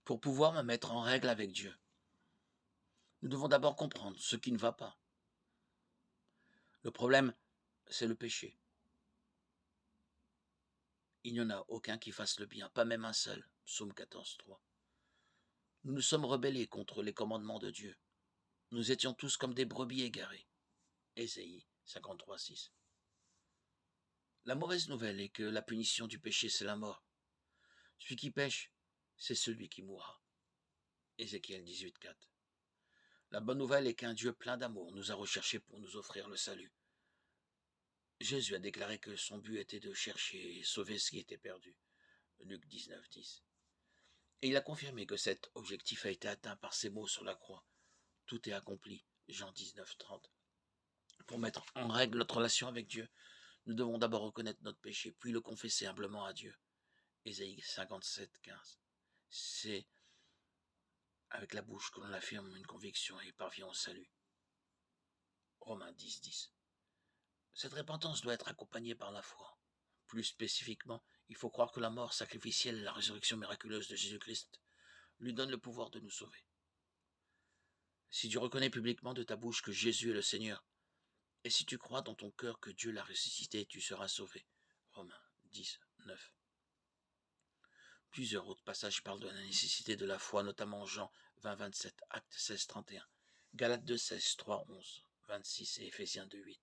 Pour pouvoir me mettre en règle avec Dieu, nous devons d'abord comprendre ce qui ne va pas. Le problème, c'est le péché. Il n'y en a aucun qui fasse le bien, pas même un seul. Psaume 14,3. Nous nous sommes rebellés contre les commandements de Dieu. Nous étions tous comme des brebis égarées. Ésaïe 53,6. La mauvaise nouvelle est que la punition du péché, c'est la mort. Celui qui pêche, c'est celui qui mourra. Ézéchiel 18,4. La bonne nouvelle est qu'un Dieu plein d'amour nous a recherchés pour nous offrir le salut. Jésus a déclaré que son but était de chercher et sauver ce qui était perdu. Luc 19,10. Et il a confirmé que cet objectif a été atteint par ses mots sur la croix. Tout est accompli. Jean 19,30. Pour mettre en règle notre relation avec Dieu, nous devons d'abord reconnaître notre péché, puis le confesser humblement à Dieu. Ésaïe 57,15. C'est avec la bouche que l'on affirme une conviction et parvient au salut. Romains 10,10. Cette repentance doit être accompagnée par la foi. Plus spécifiquement, il faut croire que la mort sacrificielle et la résurrection miraculeuse de Jésus-Christ lui donnent le pouvoir de nous sauver. Si tu reconnais publiquement de ta bouche que Jésus est le Seigneur, et si tu crois dans ton cœur que Dieu l'a ressuscité, tu seras sauvé. Romains 10,9. Plusieurs autres passages parlent de la nécessité de la foi, notamment Jean 20,27, Actes 16,31, Galates 2,16, 3,11, 26 et Éphésiens 2,8.